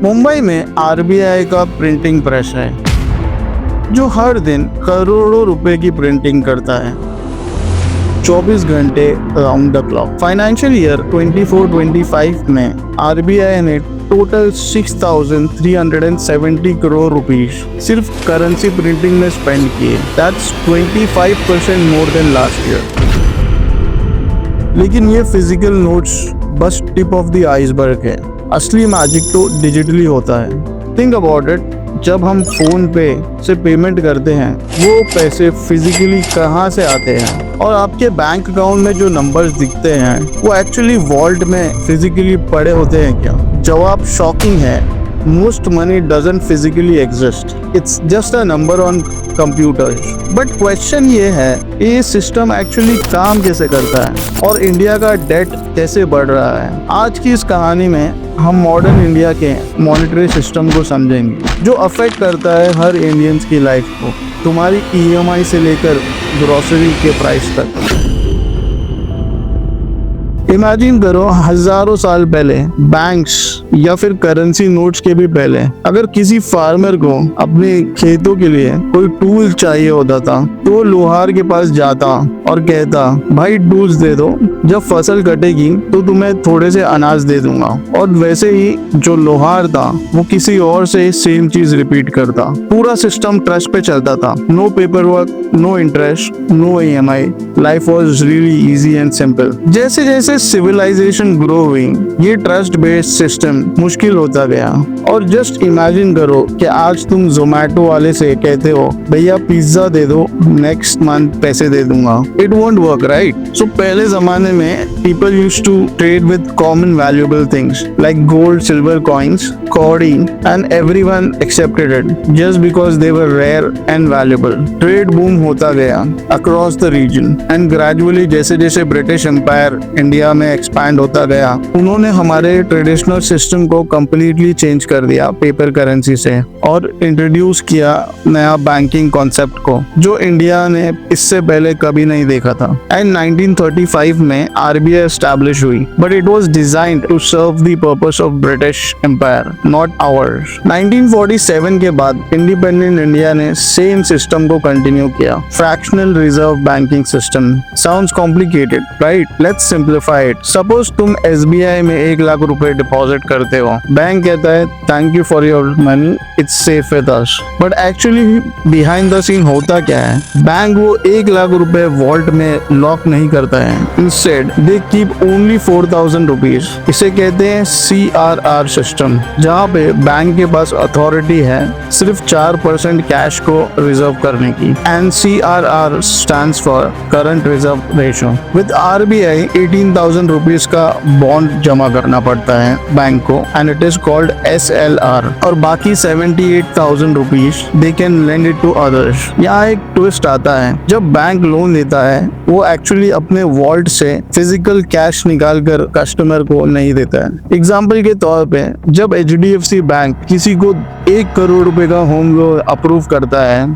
मुंबई में आरबीआई का printing press है जो हर दिन करोड़ों रुपए की प्रिंटिंग करता है 24 घंटे round the clock. Financial year 24-25 में आरबीआई ने टोटल 6,370 करोड़ रुपीस सिर्फ करेंसी प्रिंटिंग में स्पेंड किए। That's 25% more than last year. लेकिन ये फिजिकल नोट्स बस टिप ऑफ द आइसबर्ग है। असली मैजिक तो डिजिटली होता है। थिंक अबाउट इट, जब हम फोन पे से पेमेंट करते हैं वो पैसे फिजिकली कहाँ से आते हैं, और आपके बैंक अकाउंट में जो नंबर्स दिखते हैं वो एक्चुअली वॉल्ट में फिजिकली पड़े होते हैं क्या? जवाब शॉकिंग है। Most money doesn't physically exist, it's just a number on computer. But question ये है, ये सिस्टम एक्चुअली काम कैसे करता है और इंडिया का डेट कैसे बढ़ रहा है? आज की इस कहानी में हम मॉडर्न इंडिया के मॉनेटरी सिस्टम को समझेंगे जो अफेक्ट करता है हर इंडियंस की लाइफ को, तुम्हारी ईएमआई से लेकर ग्रोसरी के प्राइस तक। इमेजिन करो, हजारों साल पहले बैंक्स या फिर करेंसी नोट्स के भी पहले अगर किसी फार्मर को अपने खेतों के लिए कोई टूल चाहिए होता था तो वो लोहार के पास जाता और कहता, भाई टूल्स दे दो, जब फसल कटेगी तो तुम्हें थोड़े से अनाज दे दूंगा। और वैसे ही जो लोहार था वो किसी और से सेम चीज रिपीट करता। पूरा सिस्टम ट्रस्ट पे चलता था। No paper work, no interest, no EMI. Life was really easy and simple. जैसे जैसे सिविलाइजेशन ग्रो हुई ये ट्रस्ट बेस्ड सिस्टम मुश्किल होता गया। और जस्ट इमेजिन करो कि आज तुम जोमेटो वाले से कहते हो, भैया पिज्जा दे दो, नेक्स्ट मंथ पैसे दे दूंगा। It won't work, right? So पहले जमाने में people used to trade with common valuable things like gold, silver coins, kaudi, and everyone accepted it just because they were rare and valuable. Trade boom होता गया across the region and gradually जैसे जैसे British empire India में expand होता गया, उन्होंने हमारे traditional system को कंप्लीटली चेंज कर दिया पेपर करेंसी से और इंट्रोड्यूस किया नया बैंकिंग कॉन्सेप्ट को जो इंडिया ने इससे पहले कभी नहीं देखा था। एंड 1935 में आरबीआई एस्टैब्लिश हुई, but it was designed to serve the purpose of British empire, not ours. 1947 के बाद इंडिपेंडेंट इंडिया ने सेम सिस्टम को कंटिन्यू किया। Fractional reserve banking system sounds complicated, right? Let's simplify it. Suppose तुम SBI में 1 लाख रुपए deposit करते हो। बैंक कहता है, thank you for your money, it's safe with us. But actually behind the scene होता क्या है? बैंक वो 1 लाख रुपए वॉल्ट में लॉक नहीं करता है। Instead they keep only 4,000 rupees. इसे कहते हैं CRR सिस्टम, जहाँ पे बैंक के पास अथॉरिटी है सिर्फ 4% कैश को रिजर्व करने की। And CRR stands for current reserve ratio. With RBI 18,000 rupees का बॉन्ड जमा करना पड़ता है बैंक को and it is called SLR, और बाकी 78,000 rupees they can lend it to others. यहाँ एक ट्विस्ट आता है, जब बैंक लोन देता है वो एक्चुअली अपने वॉल्ट से फिजिकल कैश निकाल कर कस्टमर को नहीं देता है। एग्जाम्पल के तौर पे जब HDFC बैंक किसी को 1 करोड़ रुपए का होम लोन अप्रूव करता है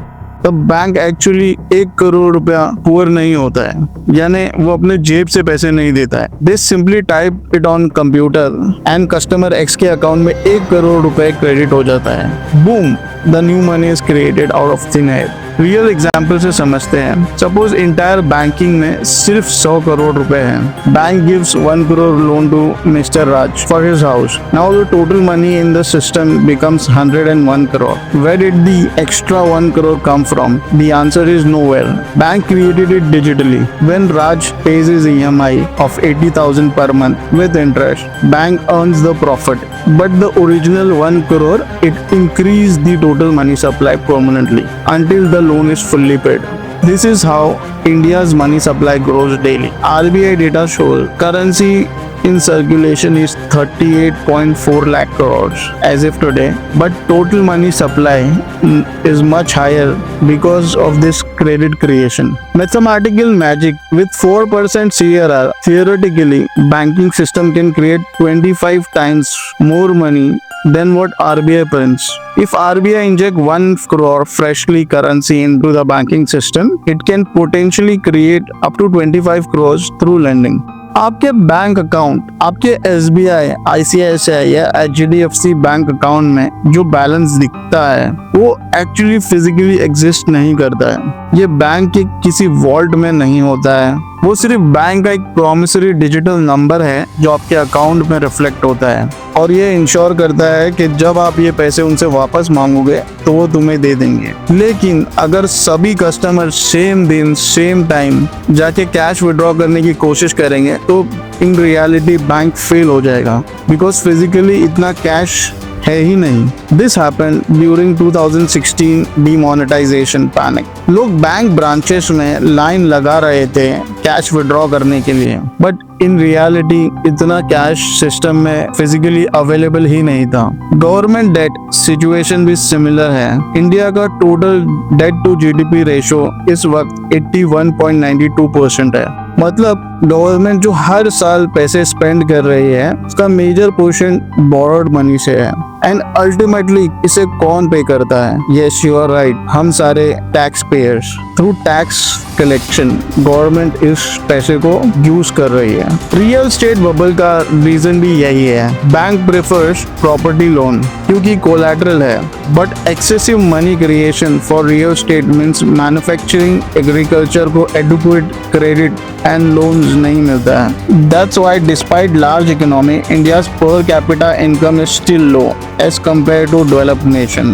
तब बैंक एक्चुअली 1 करोड़ रुपया पुअर नहीं होता है, यानी वो अपने जेब से पैसे नहीं देता है। This simply type it on computer and customer X के अकाउंट में 1 करोड़ रुपए क्रेडिट हो जाता है। Boom, the new money is created out of thin air. Real example से समझते हैं। सपोज इंटायर बैंकिंग में सिर्फ 100 करोड़ रुपए हैं। Bank gives 1 crore loan to mister Raj for his house. Now the total money in the system becomes 101 crore. Where did the extra 1 crore come from? The answer is nowhere. Bank created it digitally. When Raj pays his EMI of 80,000 per month with interest, bank earns the profit. But the original 1 crore, it increased the total money supply permanently until the loan is fully paid. This is how India's money supply grows daily. RBI data shows currency in circulation is 38.4 lakh crores as of today, but total money supply is much higher because of this credit creation. Mathematical magic with 4% CRR, theoretically banking system can create 25 times more money than what RBI prints. If RBI inject 1 crore freshly currency into the banking system, it can potentially create up to 25 crores through lending. आपके bank account, आपके SBI, ICICI या HDFC bank account में जो balance दिखता है वो actually physically exist नहीं करता है। ये बैंक के किसी वॉल्ट में नहीं होता है, वो सिर्फ बैंक का एक प्रॉमिसरी डिजिटल नंबर है जो आपके अकाउंट में रिफ्लेक्ट होता है और ये इंश्योर करता है कि जब आप ये पैसे उनसे वापस मांगोगे तो वो तुम्हें दे देंगे। लेकिन अगर सभी कस्टमर सेम दिन सेम टाइम जाके कैश विड्रॉ करने की कोशिश करेंगे तो इन रियलिटी बैंक फेल हो जाएगा, बिकॉज फिजिकली इतना कैश है ही नहीं। This happened during 2016 demonetization panic. लोग बैंक ब्रांचेस में लाइन लगा रहे थे कैश विड्रॉ करने के लिए, बट इन रियलिटी इतना कैश सिस्टम में फिजिकली अवेलेबल ही नहीं था। गवर्नमेंट डेट सिचुएशन भी सिमिलर है। इंडिया का total debt to GDP ratio इस वक्त 81.92% है। मतलब गवर्नमेंट जो हर साल पैसे स्पेंड कर रही है उसका मेजर पोर्शन बोरोड मनी से है। एंड अल्टीमेटली इसे कौन पे करता है? यस, यू आर राइट, हम सारे tax payers. Through tax collection government इस पैसे को यूज कर रही है। रियल स्टेट बबल का रीजन भी यही है। बैंक प्रेफर्स प्रॉपर्टी लोन क्योंकि कोलैटरल है, but excessive money creation for real estate means manufacturing, agriculture को एडुक्वेट क्रेडिट एंड लोन्स नहीं मिलता है। That's why despite large economy, India's per capita income is still low as compared to developed nation.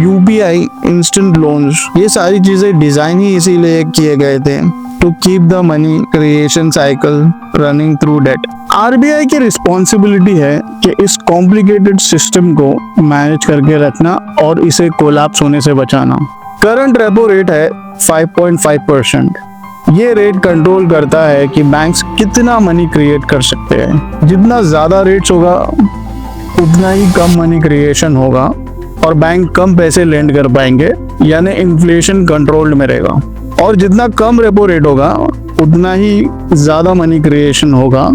UPI, instant loans, ये सारी चीजें design ही इसीलिए किए गए थे to keep the money creation cycle running through debt. RBI की responsibility है कि इस कॉम्प्लिकेटेड सिस्टम को मैनेज करके रखना और इसे कोलैप्स होने से बचाना। करंट रेपो रेट है 5.5%। ये रेट कंट्रोल करता है कि बैंक्स कितना मनी क्रिएट कर सकते हैं। जितना ज्यादा रेट्स होगा उतना ही कम मनी क्रिएशन होगा और बैंक कम पैसे लेंड कर पाएंगे, यानी इन्फ्लेशन कंट्रोल्ड में रहेगा। और जितना कम रेपो रेट होगा उतना ही ज्यादा मनी क्रिएशन होगा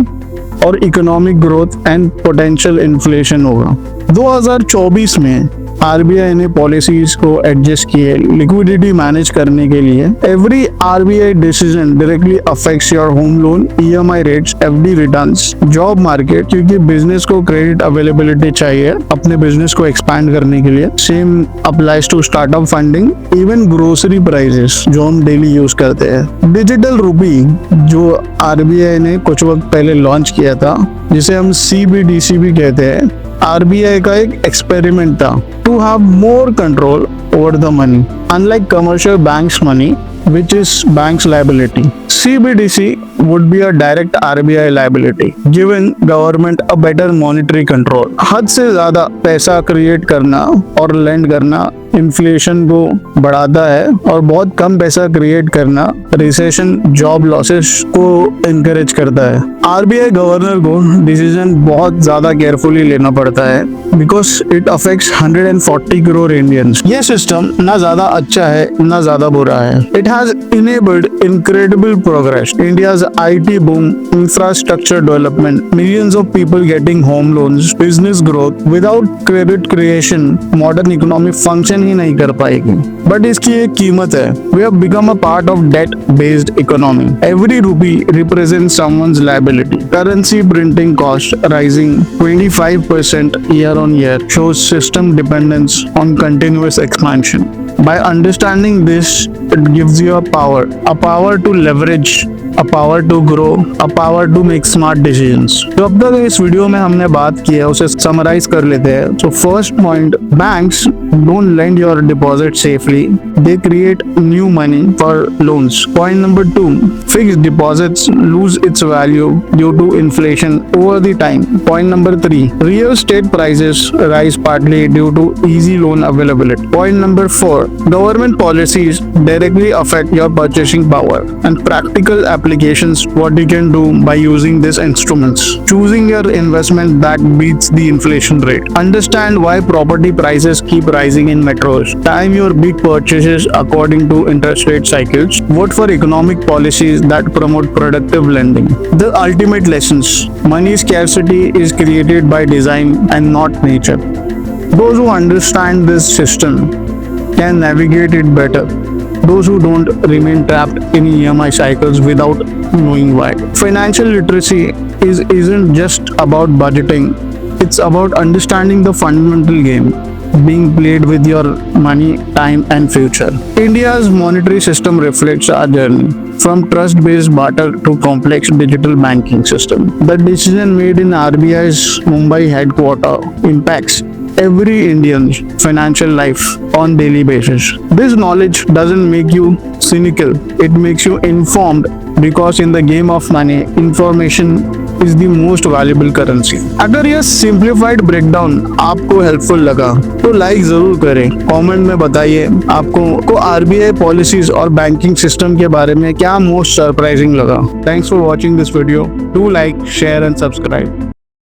और economic growth and potential inflation होगा। 2024 में RBI ने पॉलिसीज को एडजस्ट किए लिक्विडिटी मैनेज करने के लिए। Every RBI decision directly affects your home loan, EMI rates, FD returns, job market, क्योंकि बिजनेस को क्रेडिट अवेलेबिलिटी चाहिए अपने बिजनेस को एक्सपैंड करने के लिए। Same applies to startup funding, even grocery prices जो हम डेली यूज करते हैं। डिजिटल रूपी जो RBI ने कुछ वक्त पहले लॉन्च किया था, जिसे हम CBDC भी कहते हैं, RBI का एक एक्सपेरिमेंट था to have more control over the money, unlike commercial banks money, which is bank's liability. CBDC would be a direct RBI liability, giving government a better monetary control. हद से ज्यादा पैसा क्रिएट करना और land करना inflation को बढ़ाता है और बहुत कम पैसा क्रिएट करना रिसेशन, जॉब लॉसेस को इनकरेज करता है। RBI गवर्नर को डिसीजन बहुत ज्यादा केयरफुली लेना पड़ता है because it affects 140 crore Indians. ये सिस्टम ना ज्यादा अच्छा है ना ज्यादा बुरा है। It has enabled incredible progress, India's IT boom, infrastructure development, millions of people getting home loans, business growth. Without credit creation, modern economy function ही नहीं कर पाएगी। बट इसकी एक कीमत है। We have become a part of debt-based economy. Every rupee represents someone's liability. Currency printing cost rising 25% year on year shows system dependence on continuous expansion. By understanding this, it gives you a power to leverage, a power to grow, a power to make smart decisions. तो अब तक इस video में हमने बात की है उसे समराइज कर लेते हैं। So first point, banks don't lend your deposit safely. They create new money for loans. Point number 2, fixed deposits lose its value due to inflation over the time. Point number 3, real estate prices rise partly due to easy loan availability. Point number 4, government policies directly affect your purchasing power. And practical applications, what you can do by using these instruments. Choosing your investment that beats the inflation rate. Understand why property prices keep rising in metros. Time your big purchases according to interest rate cycles. Vote for economic policies that promote productive lending. The ultimate lessons. Money scarcity is created by design and not nature. Those who understand this system can navigate it better. those who don't remain trapped in EMI cycles without knowing why. Financial literacy isn't just about budgeting, it's about understanding the fundamental game being played with your money, time, and future. India's monetary system reflects our journey from trust-based barter to complex digital banking system. The decision made in RBI's Mumbai headquarters impacts every Indian's financial life on daily basis. This knowledge doesn't make you cynical, it makes you informed, because in the game of money, information is the most valuable currency. अगर यह simplified breakdown आपको helpful लगा तो like जरूर करें, comment में बताइए आपको आरबीआई पॉलिसीज और बैंकिंग सिस्टम के बारे में क्या मोस्ट सरप्राइजिंग लगा. Thanks for watching this video. Do like, share and subscribe.